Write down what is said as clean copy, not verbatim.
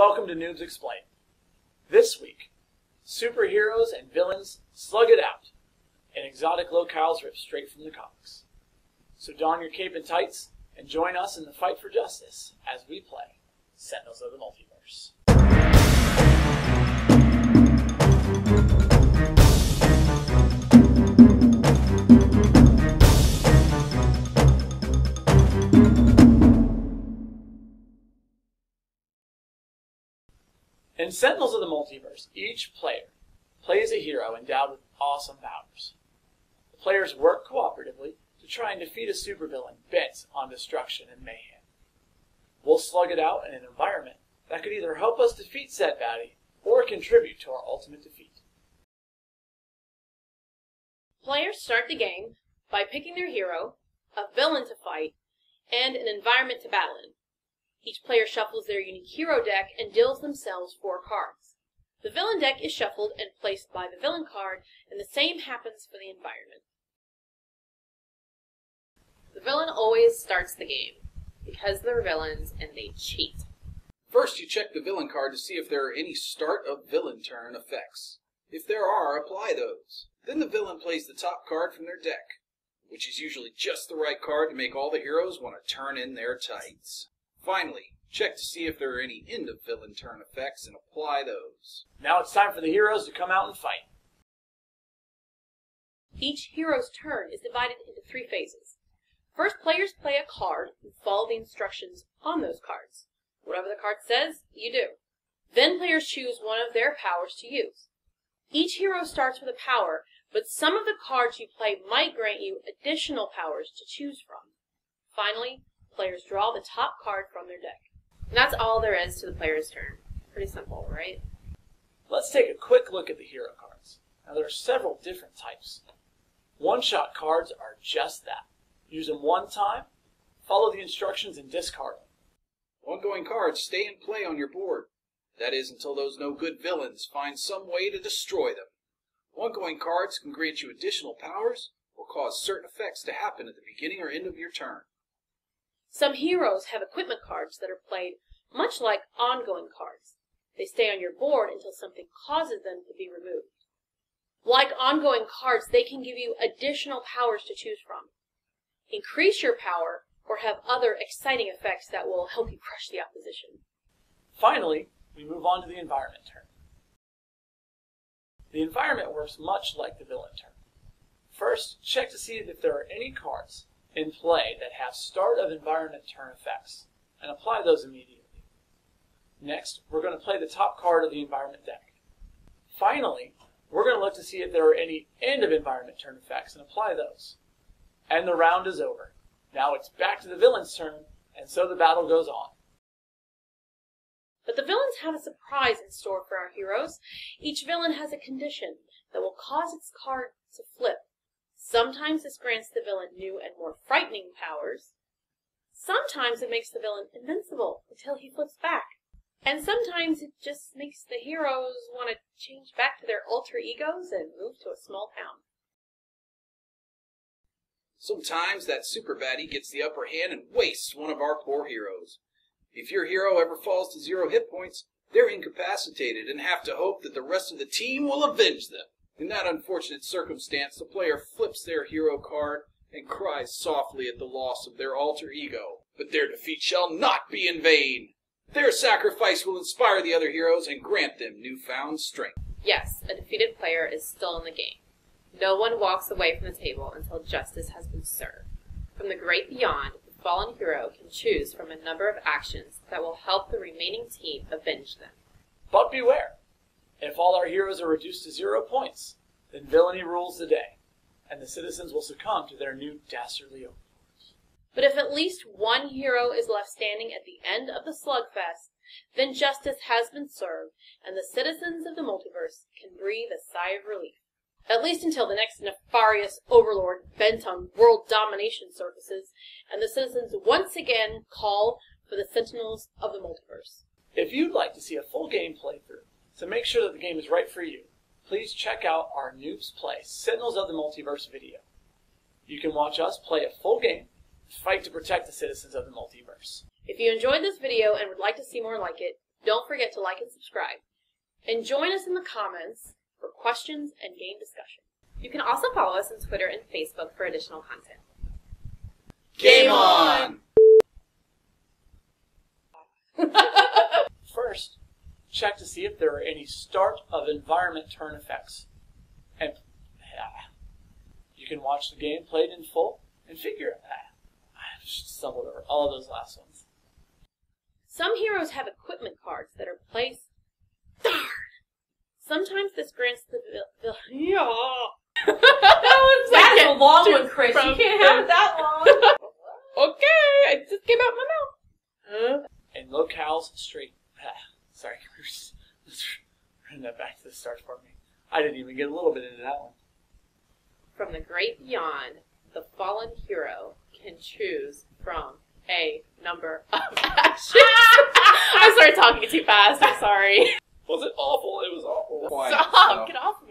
welcome to Noobs Explain. This week, superheroes and villains slug it out, and exotic locales ripped straight from the comics. So don your cape and tights, and join us in the fight for justice as we play Sentinels of the Multiverse. In Sentinels of the Multiverse, each player plays a hero endowed with awesome powers. The players work cooperatively to try and defeat a supervillain bent on destruction and mayhem. We'll slug it out in an environment that could either help us defeat said baddie or contribute to our ultimate defeat. Players start the game by picking their hero, a villain to fight, and an environment to battle in. Each player shuffles their unique hero deck and deals themselves 4 cards. The villain deck is shuffled and placed by the villain card, and the same happens for the environment. The villain always starts the game, because they're villains and they cheat. First, you check the villain card to see if there are any start of villain turn effects. If there are, apply those. Then the villain plays the top card from their deck, which is usually just the right card to make all the heroes want to turn in their tights. Finally, check to see if there are any end of villain turn effects and apply those. Now it's time for the heroes to come out and fight. Each hero's turn is divided into 3 phases. First, players play a card and follow the instructions on those cards. Whatever the card says, you do. Then players choose one of their powers to use. Each hero starts with a power, but some of the cards you play might grant you additional powers to choose from. Finally, players draw the top card from their deck. And that's all there is to the player's turn. Pretty simple, right? Let's take a quick look at the hero cards. Now there are several different types. One-shot cards are just that. Use them one time, follow the instructions, and discard them. Ongoing cards stay in play on your board. That is, until those no-good villains find some way to destroy them. Ongoing cards can grant you additional powers or cause certain effects to happen at the beginning or end of your turn. Some heroes have equipment cards that are played much like ongoing cards. They stay on your board until something causes them to be removed. Like ongoing cards, they can give you additional powers to choose from. Increase your power or have other exciting effects that will help you crush the opposition. Finally, we move on to the environment turn. The environment works much like the villain turn. First, check to see if there are any cards in play that have start of environment turn effects, and apply those immediately. Next, we're going to play the top card of the environment deck. Finally, we're going to look to see if there are any end of environment turn effects and apply those. And the round is over. Now it's back to the villain's turn, and so the battle goes on. But the villains have a surprise in store for our heroes. Each villain has a condition that will cause its card to flip. Sometimes this grants the villain new and more frightening powers. Sometimes it makes the villain invincible until he flips back. And sometimes it just makes the heroes want to change back to their alter egos and move to a small town. Sometimes that super baddie gets the upper hand and wastes one of our poor heroes. If your hero ever falls to 0 hit points, they're incapacitated and have to hope that the rest of the team will avenge them. In that unfortunate circumstance, the player flips their hero card and cries softly at the loss of their alter ego. But their defeat shall not be in vain. Their sacrifice will inspire the other heroes and grant them newfound strength. Yes, a defeated player is still in the game. No one walks away from the table until justice has been served. From the great beyond, the fallen hero can choose from a number of actions that will help the remaining team avenge them. But beware! If all our heroes are reduced to 0 points, then villainy rules the day, and the citizens will succumb to their new dastardly overlords. But if at least one hero is left standing at the end of the slugfest, then justice has been served, and the citizens of the multiverse can breathe a sigh of relief. At least until the next nefarious overlord bent on world domination surfaces, and the citizens once again call for the Sentinels of the Multiverse. If you'd like to see a full game playthrough, to make sure that the game is right for you, please check out our Noobs Play Sentinels of the Multiverse video. You can watch us play a full game, fight to protect the citizens of the multiverse. If you enjoyed this video and would like to see more like it, Don't forget to like and subscribe. And join us in the comments for questions and game discussion. You can also follow us on Twitter and Facebook for additional content. Game on! First, check to see if there are any start of environment turn effects. And you can watch the game played in full and figure I stumbled over all of those last ones. Some heroes have equipment cards that are placed. Darn! Sometimes this grants the That's a long one, Chris. You can't have it that long. Okay, it just came out my mouth. In locales straight. Sorry, let's bring that back to the start for me. I didn't even get a little bit into that one. From the great beyond, the fallen hero can choose from a number of actions. I started talking too fast. I'm sorry. Was it awful? It was awful. Quiet, Stop! so. Get off me.